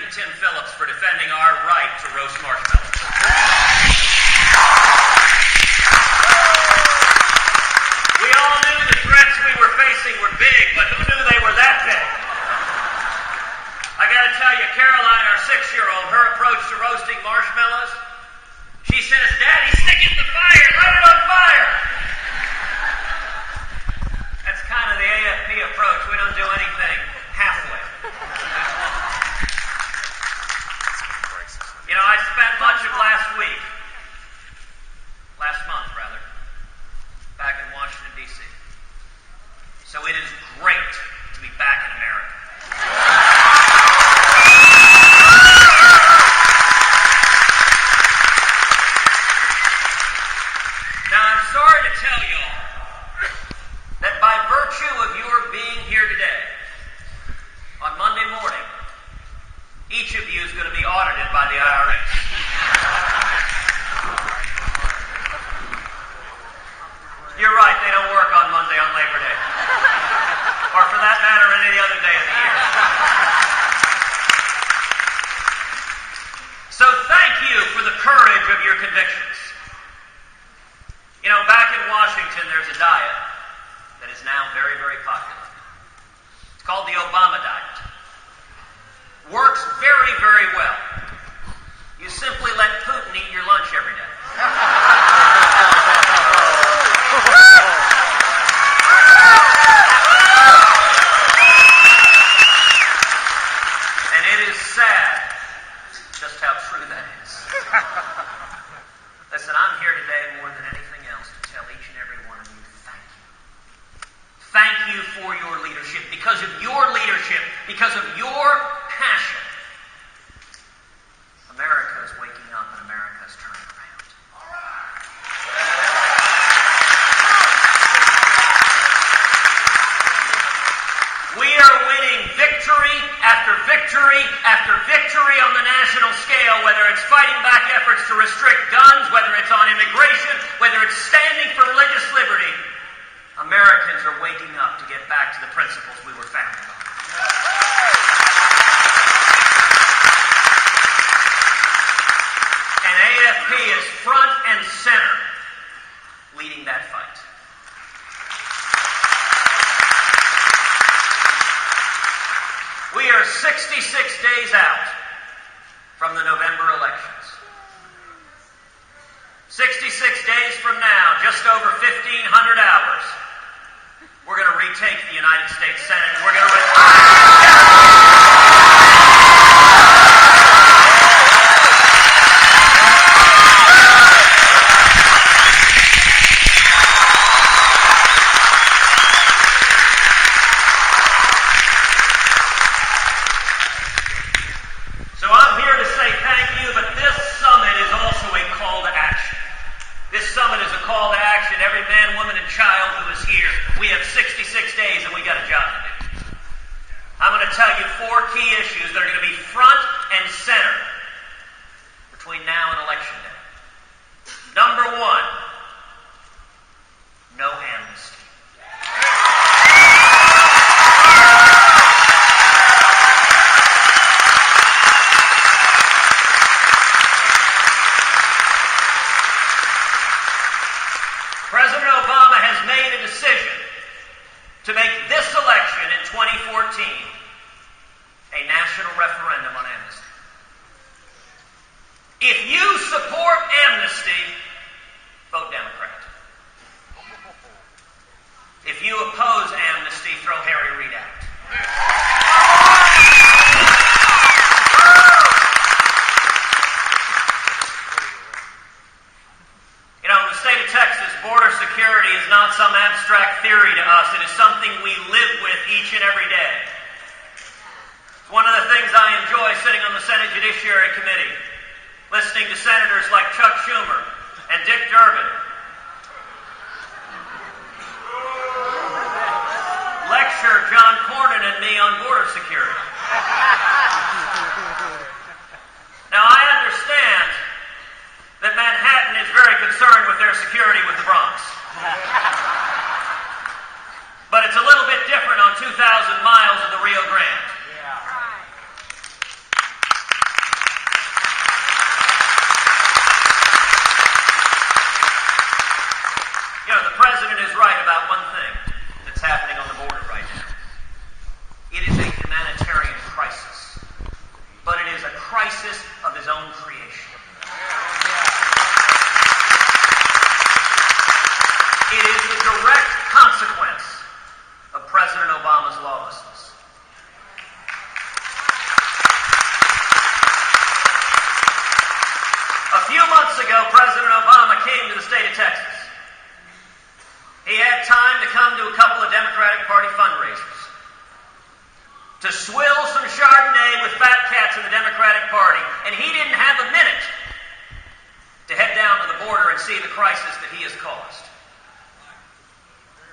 Tim Phillips for defending our right to roast marshmallows. We all knew the threats we were facing were big, but who knew they were that big? I gotta tell you, Caroline, our 6-year-old, her approach to roasting marshmallows, she says, "Daddy, stick it in the fire, light it on fire." That's kind of the AFP approach. We don't do anything halfway. You know, I spent much of last month, back in Washington, D.C. So it is great to be back in America. Now, I'm sorry to tell y'all that by virtue of your being here today, on Monday morning, each of you is going to be audited by the IRS. You're right, they don't work on Monday on Labor Day. Or for that matter, any other day of the year. So thank you for the courage of your convictions. You know, back in Washington, there's a diet that is now very, very popular. It's called the Obama diet. Works very, very well. You simply let Putin eat your lunch every day. And it is sad just how true that is. Listen, I'm here today more than anything else to tell each and every one of you thank you. Thank you for your leadership. Because of your leadership, because of your passion, America is waking up and America is turning around. We are winning victory after victory after victory on the national scale, whether it's fighting back efforts to restrict guns, whether it's on immigration, whether it's standing for religious liberty. Americans are waking up to get back to the principles we were founded on. And AFP is front and center leading that fight. We are 66 days out from the November elections. 66 days from now, just over 1,500 hours, we're going to retake the United States Senate. We're going to So I'm here to say thank you, but this summit is also a call to action. This summit is a call to action. Every man, woman, and child who is here, we have 66 days and we got a job to do. I'm going to tell you 4 key issues that are going to be front and center between now and Election Day. Number 1, no amnesty. President Obama has made a decision to make this election in 2014 a national referendum on amnesty. If you support amnesty, vote Democrat. If you oppose amnesty, throw Harry Reid out. You know, in the state of Texas, border security is not some abstract theory to us. It is something we live with each and every day. It's one of the things I enjoy sitting on the Senate Judiciary Committee, listening to senators like Chuck Schumer and Dick Durbin lecture John Cornyn and me on border security. Now, I understand that Manhattan is very concerned with their security with the Bronx. But it's a little bit different on 2,000 miles of the Rio Grande. to swill some Chardonnay with fat cats in the Democratic Party, and he didn't have a minute to head down to the border and see the crisis that he has caused.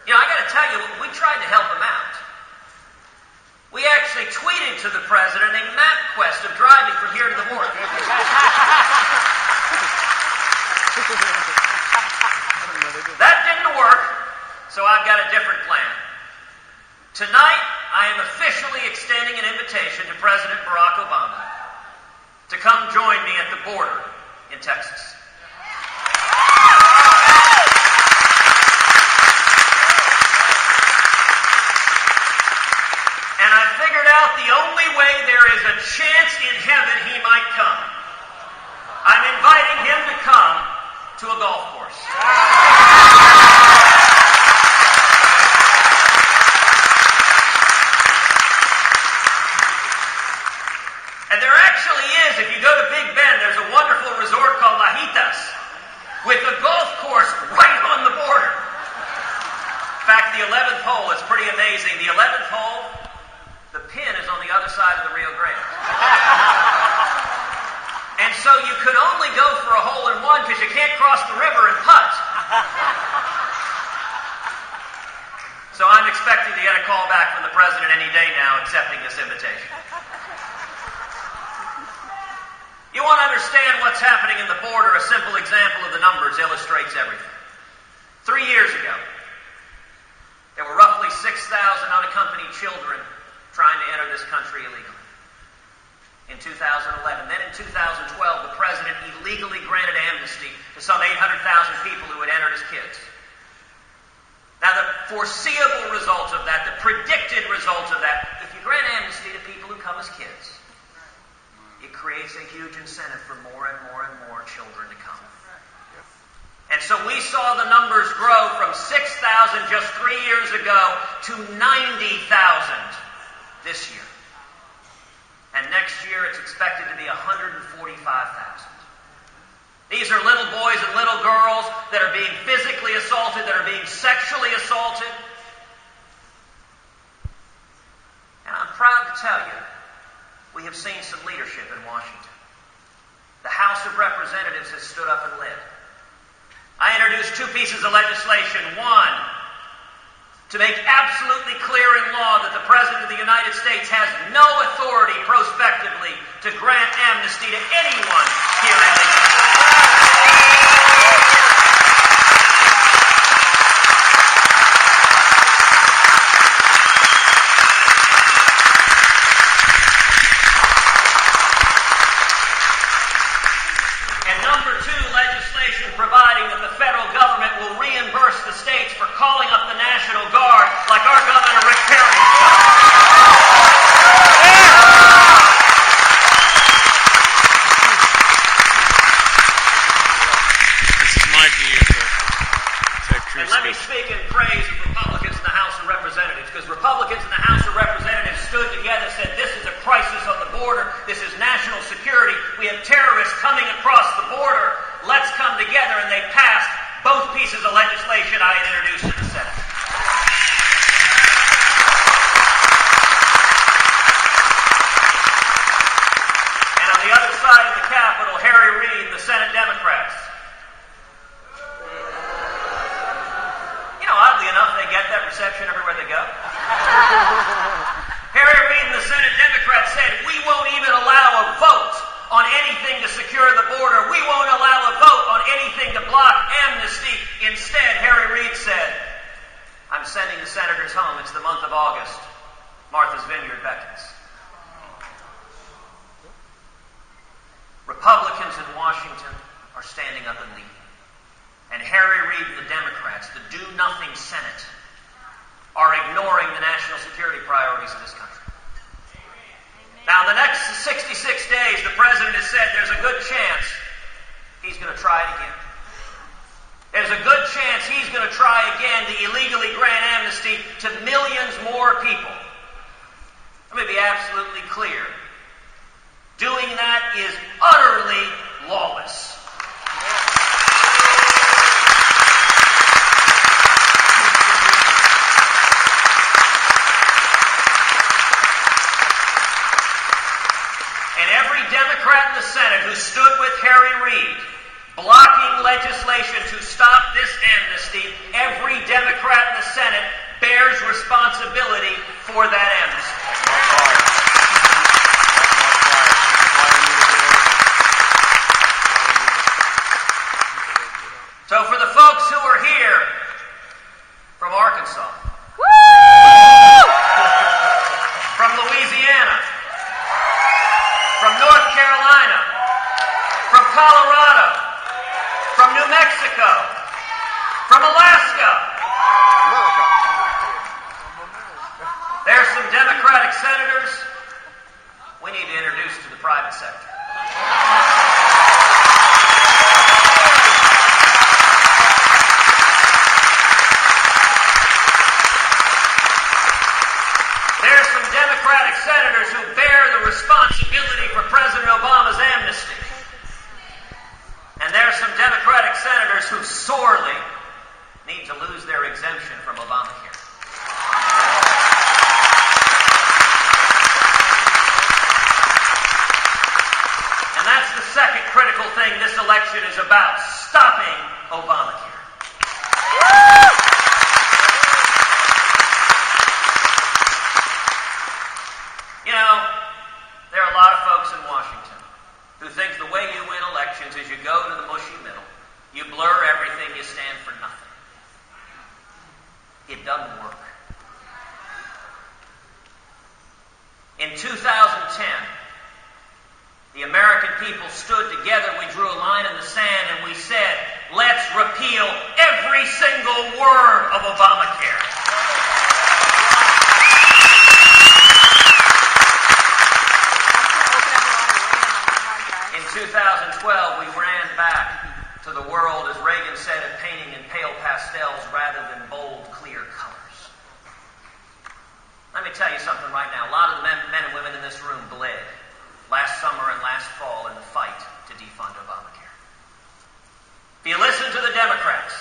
You know, I got to tell you, we tried to help him out. We actually tweeted to the president a map quest of driving from here to the border. That didn't work, so I've got a different plan. Tonight, I am officially extending an invitation to President Barack Obama to come join me at the border in Texas. And I figured out the only way there is a chance in heaven he might come. I'm inviting him to come to a golf course. And there actually is, if you go to Big Bend, there's a wonderful resort called Lajitas with a golf course right on the border. In fact, the 11th hole is pretty amazing. The 11th hole, the pin is on the other side of the Rio Grande. And so you could only go for a hole-in-one because you can't cross the river and putt. So I'm expecting to get a call back from the president any day now accepting this invitation. You want to understand what's happening in the border? A simple example of the numbers illustrates everything. 3 years ago, there were roughly 6,000 unaccompanied children trying to enter this country illegally. In 2011. Then in 2012, the president illegally granted amnesty to some 800,000 people who had entered as kids. Now, the foreseeable result of that, the predicted result of that, if you grant amnesty to people who come as kids, it creates a huge incentive for more and more and more children to come. And so we saw the numbers grow from 6,000 just 3 years ago to 90,000 this year. And next year it's expected to be 145,000. These are little boys and little girls that are being physically assaulted, that are being sexually assaulted. And I'm proud to tell you, we have seen some leadership in Washington. The House of Representatives has stood up and led. I introduced 2 pieces of legislation. One, to make absolutely clear in law that the President of the United States has no authority prospectively to grant amnesty to anyone here in the And number 2, legislation providing that the federal government will reimburse the states for calling up the National Guard like our Governor Rick Perry has done. This is my view of Ted Cruz. And let me speak in praise of Republicans in the House of Representatives, because Republicans in the House of Representatives stood together and said, this is a crisis on the border, this is national security, we have terrorists coming across the border, let's come together, and they passed both pieces of legislation I had introduced to the Senate. And on the other side of the Capitol, Harry Reid, the Senate Democrats. You know, oddly enough, they get that reception everywhere they go. Harry Reid and the Senate Democrats said, we won't even allow a vote on anything to secure the border. We won't allow a vote on anything to block amnesty. Instead, Harry Reid said, I'm sending the senators home. It's the month of August. Martha's Vineyard beckons. Republicans in Washington are standing up and leading. And Harry Reid and the Democrats, the do-nothing Senate, are ignoring the national security priorities of this country. Now, in the next 66 days, the president has said there's a good chance he's going to try it again. There's a good chance he's going to try again to illegally grant amnesty to millions more people. Let me be absolutely clear. Doing that is utterly lawless. Democrat in the Senate who stood with Harry Reid, blocking legislation to stop this amnesty, every Democrat in the Senate bears responsibility for that amnesty. So for the folks who are here from Arkansas, from Louisiana, from North Carolina, from Colorado, from New Mexico, from Alaska, there's some Democratic senators we need to introduce to the private sector. There's some Democratic senators who bear the responsibility for President Obama's amnesty. And there are some Democratic senators who sorely need to lose their exemption from Obamacare. And that's the second critical thing this election is about, stopping Obamacare. You know, there are a lot of folks in Washington who think the way you win elections is you go to the mushy middle, you blur everything, you stand for nothing. It doesn't work. In 2010, the American people stood together, we drew a line in the sand, and we said, let's repeal every single word of Obamacare. In 2012, we ran back to the world, as Reagan said, of painting in pale pastels rather than bold, clear colors. Let me tell you something right now. A lot of the men and women in this room bled last summer and last fall in the fight to defund Obamacare. If you listen to the Democrats,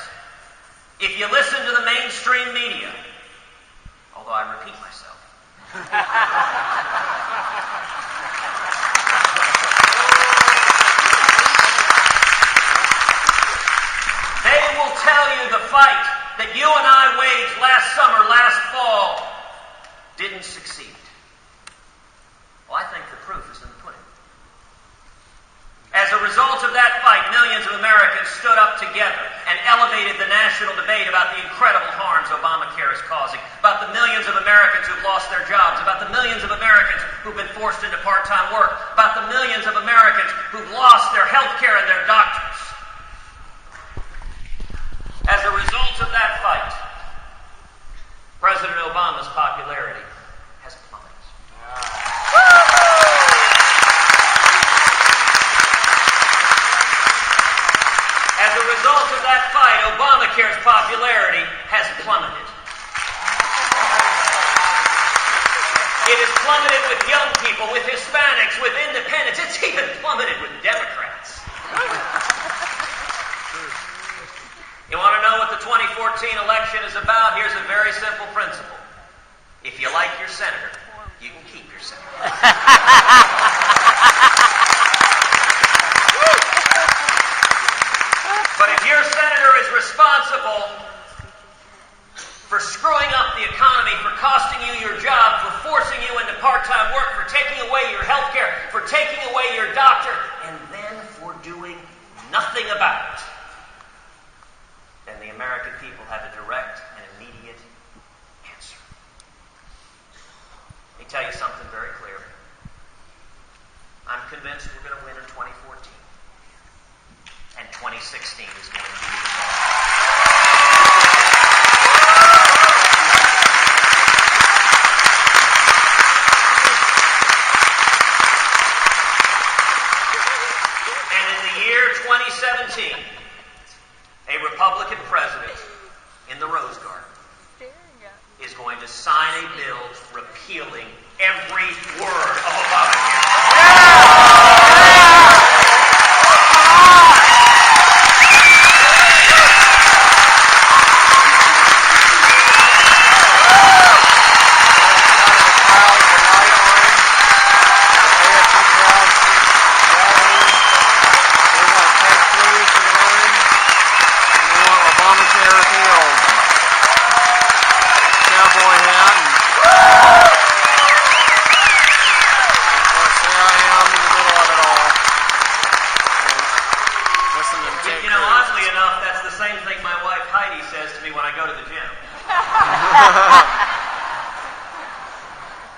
if you listen to the mainstream media, although I repeat myself, they will tell you the fight that you and I waged last summer, last fall, didn't succeed. Well, I think the proof is in the pudding. As a result of that fight, millions of Americans stood up together and elevated the national debate about the incredible harms Obamacare is causing, about the millions of Americans who've lost their jobs, about the millions of Americans who've been forced into part-time work, about the millions of Americans who've lost their health care and their doctors. As a result of that fight, President Obama's popularity has plummeted. As a result of that fight, Obamacare's popularity has plummeted. It has plummeted with young people, with Hispanics, with independents. It's even plummeted with Democrats. You want to know what the 2014 election is about? Here's a very simple principle. If you like your senator, you can keep your senator. But if your senator is responsible for screwing up the economy, for costing you your job, for forcing you into part-time work, for taking away your health care, for taking away your doctor, and then for doing nothing about it, then the American people have a direct and immediate answer. Let me tell you something very clearly. I'm convinced we're going to win in 2014. And 2016 is going to be the year. And in the year 2017, a Republican president in the Rose Garden is going to sign a bill repealing every word of Obamacare.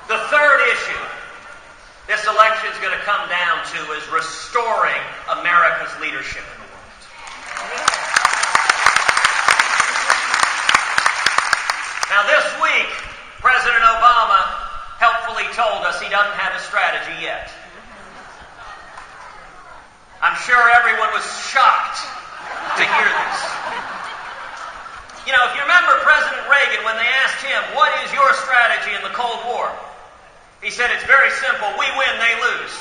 The third issue this election is going to come down to is restoring America's leadership in the world. Now, this week, President Obama helpfully told us he doesn't have a strategy yet. I'm sure everyone was shocked to hear this. You know, if you remember President Reagan, when they asked him, what is your strategy in the Cold War? He said, it's very simple. We win, they lose.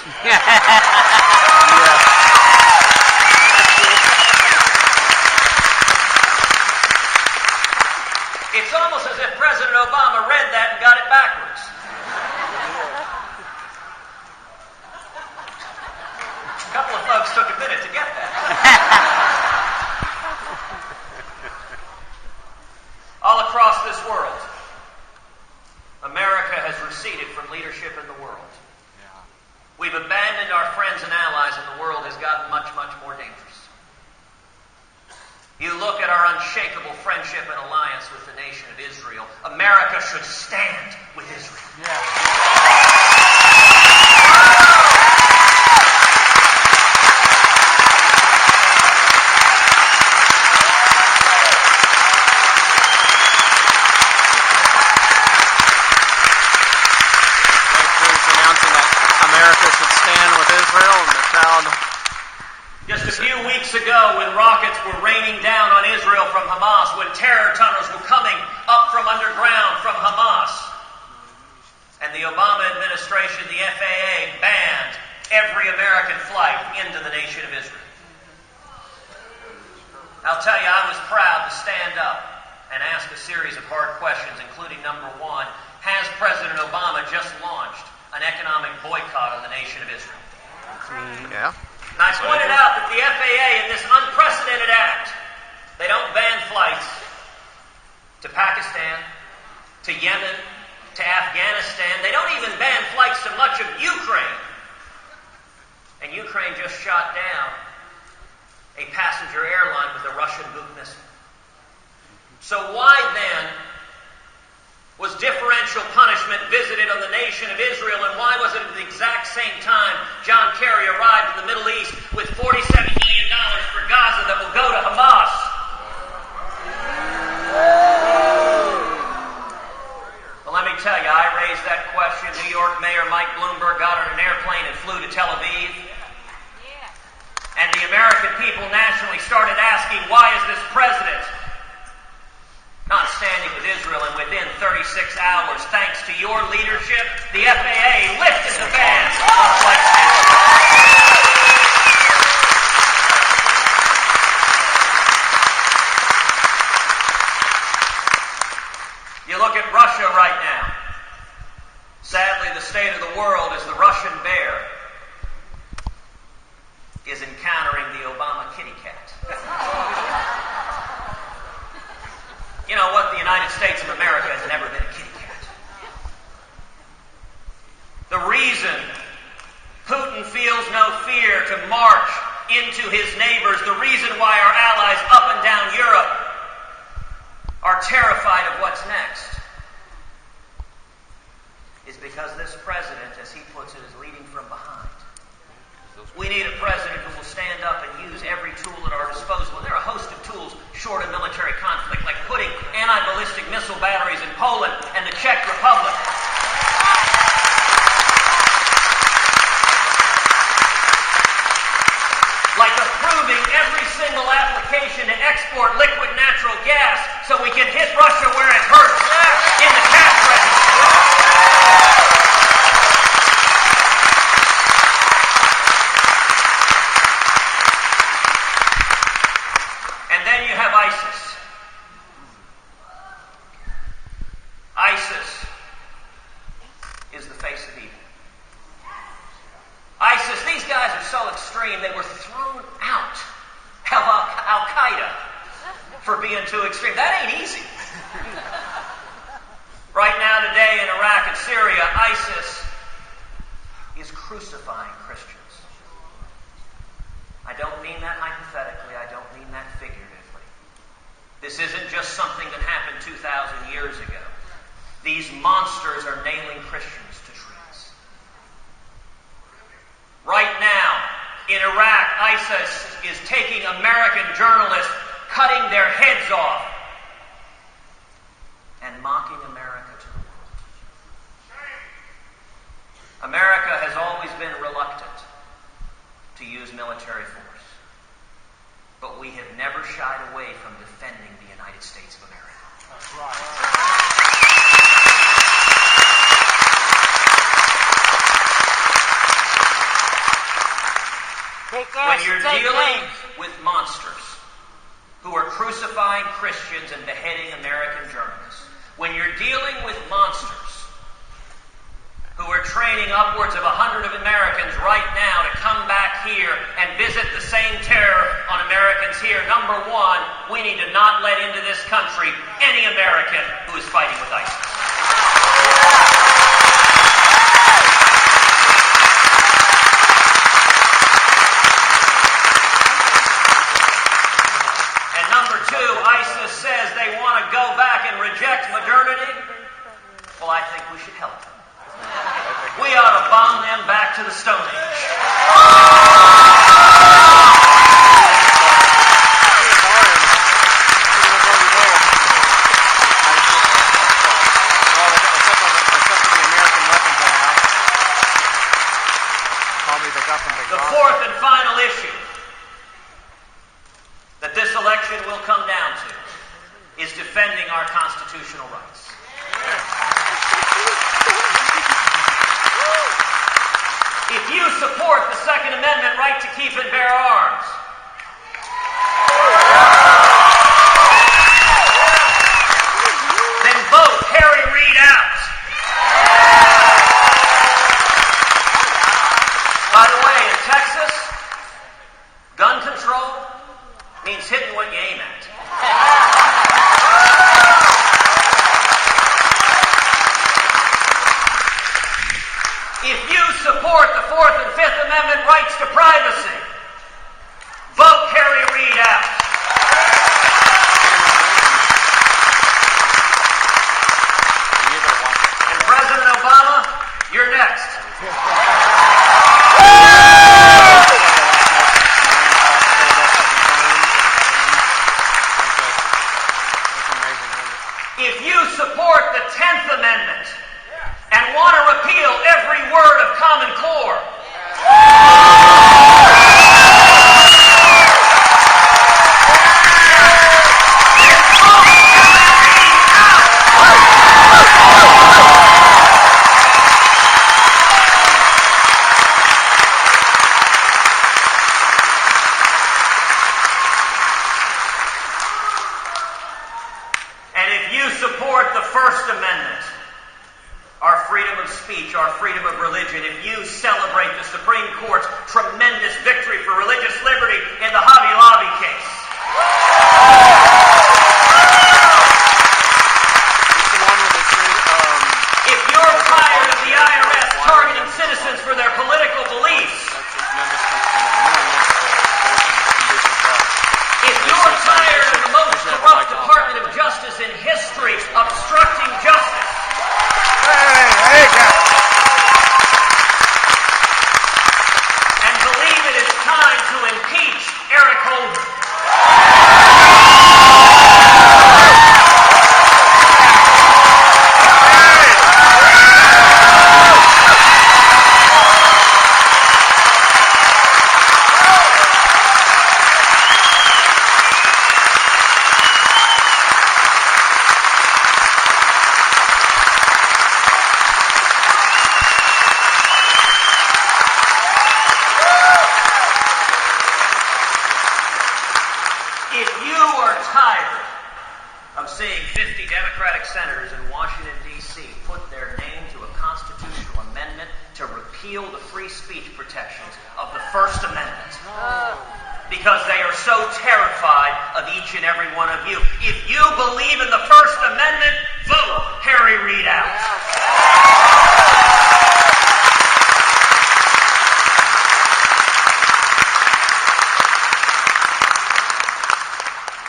It's almost as if President Obama read that and got it backwards. A couple of folks took a minute to get that. All across this world, America has receded from leadership in the world. We've abandoned our friends and allies, and the world has gotten much, much more dangerous. You look at our unshakable friendship and alliance with the nation of Israel. America should stand with Israel. America should stand with Israel, and the crowd. Just a few weeks ago, when rockets were raining down on Israel from Hamas, when terror tunnels were coming up from underground from Hamas, and the Obama administration, the FAA, banned every American flight into the nation of Israel. I'll tell you, I was proud to stand up and ask a series of hard questions, including number one, has President Obama just launched an economic boycott on the nation of Israel? Yeah. And I pointed out that the FAA, in this unprecedented act, they don't ban flights to Pakistan, to Yemen, to Afghanistan. They don't even ban flights to much of Ukraine. And Ukraine just shot down a passenger airline with a Russian Buk missile. So why then was differential punishment visited on the nation of Israel, and why was it at the exact same time John Kerry arrived in the Middle East with $47 million for Gaza that will go to Hamas? Well, let me tell you, I raised that question. New York Mayor Mike Bloomberg got on an airplane and flew to Tel Aviv. And the American people nationally started asking, why is this president not standing with Israel? And within 36 hours, thanks to your leadership, the FAA lifted the ban on flights to Israel. You look at Russia right now. Sadly, the state of the world is the Russian bear is encountering the Obama kitty cat. You know what? The United States of America has never been a kitty cat. The reason Putin feels no fear to march into his neighbors, the reason why our allies up and down Europe are terrified of what's next, is because this president, as he puts it, is leading from behind. We need a president who will stand up and use every tool at our disposal. There are a host of tools short of military conflict, like putting anti-ballistic missile batteries in Poland and the Czech Republic. Like approving every single application to export liquid natural gas so we can hit Russia where it hurts, in the cash register. ISIS is the face of evil. ISIS, these guys are so extreme, they were thrown out of Al-Qaeda for being too extreme. That ain't easy. Right now, today in Iraq and Syria, ISIS is crucifying Christians. I don't mean that hypothetically. I don't mean that figuratively. This isn't just something that happened 2,000 years ago. These monsters are nailing Christians to trees. Right now, in Iraq, ISIS is taking American journalists, cutting their heads off, and mocking America to the world. America has always been reluctant to use military force, but we have never shied away from defending the United States of America. That's right. When you're dealing with monsters who are crucifying Christians and beheading American journalists, when you're dealing with monsters who are training upwards of 100 of Americans right now to come back here and visit the same terror on Americans here, number one, we need to not let into this country any American who is fighting with ISIS. ISIS says they want to go back and reject modernity. Well, I think we should help them. We ought to bomb them back to the Stone Age. The fourth and final issue that this election will come down to is defending our constitutional rights. If you support the Second Amendment right to keep and bear arms, then vote Harry Reid out. By the way, in Texas, gun control means hitting what you aim at. If you support the Fourth and Fifth Amendment rights to privacy, vote Harry Reid out. And President Obama, you're next. If you support the 10th Amendment and want to repeal every word of Common Core, and if you support the First Amendment, our freedom of speech, our freedom of religion, if you celebrate the Supreme Court's tremendous victory for religious liberty in the Hobby Lobby case, if you're tired of the IRS targeting citizens for their political beliefs, if you're tired of the most corrupt Department of Justice in history obstructing justice, and believe it is time to impeach Eric Holder, if you are tired of seeing 50 Democratic senators in Washington, D.C. put their name to a constitutional amendment to repeal the free speech protections of the First Amendment, because they are so terrified of each and every one of you, if you believe in the First Amendment, vote Harry Reid out.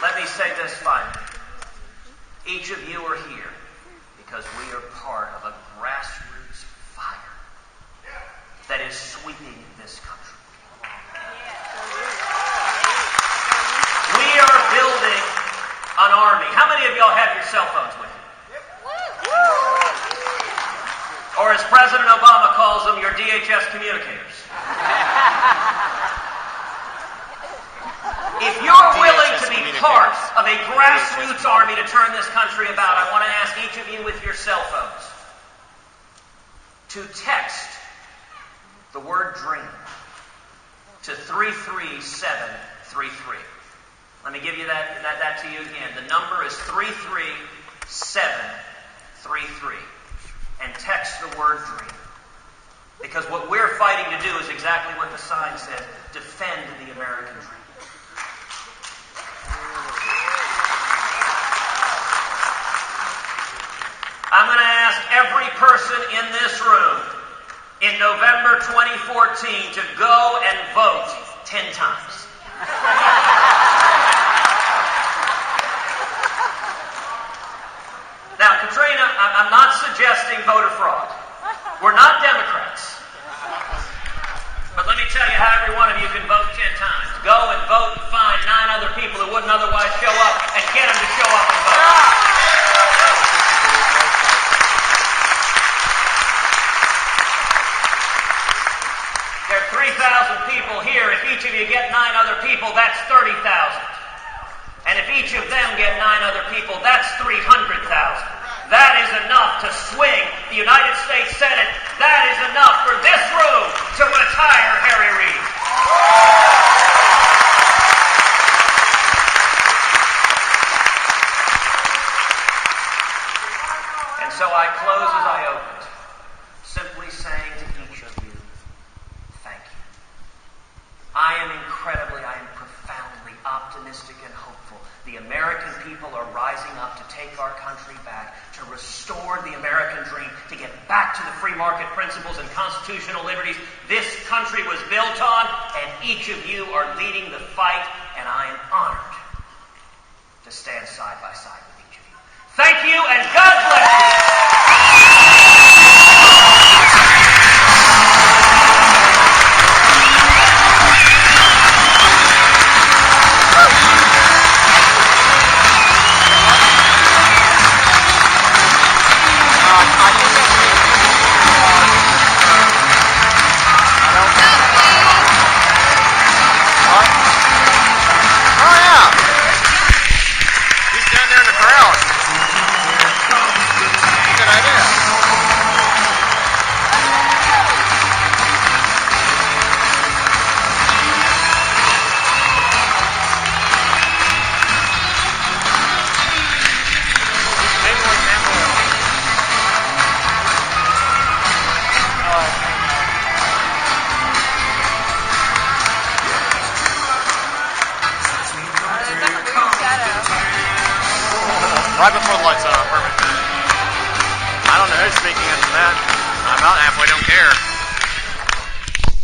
Let me say this finally. Each of you are here because we are your cell phones with you. Or as President Obama calls them, your DHS communicators. If you're willing to be part of a grassroots army to turn this country about, I want to ask each of you with your cell phones to text the word dream to 33733. Let me give you that to you again. The number is 33733. And text the word dream. Because what we're fighting to do is exactly what the sign says: defend the American dream. I'm going to ask every person in this room in November 2014 to go and vote 10 times. Now, Katrina, I'm not suggesting voter fraud. We're not Democrats. But let me tell you how every one of you can vote 10 times. Go and vote and find 9 other people who wouldn't otherwise show up and get them to show up and vote. There are 3,000 people here. If each of you get 9 other people, that's 30,000. And if each of them get 9 other people, that's 300,000. That is enough to swing the United States Senate. That is enough for this room to retire Harry Reid. And so I close as I opened, simply saying to each of you, thank you. I am profoundly optimistic and hopeful. The American people are rising up to take our country back, to restore the American dream, to get back to the free market principles and constitutional liberties this country was built on, and each of you are leading the fight, and I am honored to stand side by side with each of you. Thank you, and God bless you. Right before the lights on, perfect. I don't know who's speaking after that. I'm out halfway, don't care.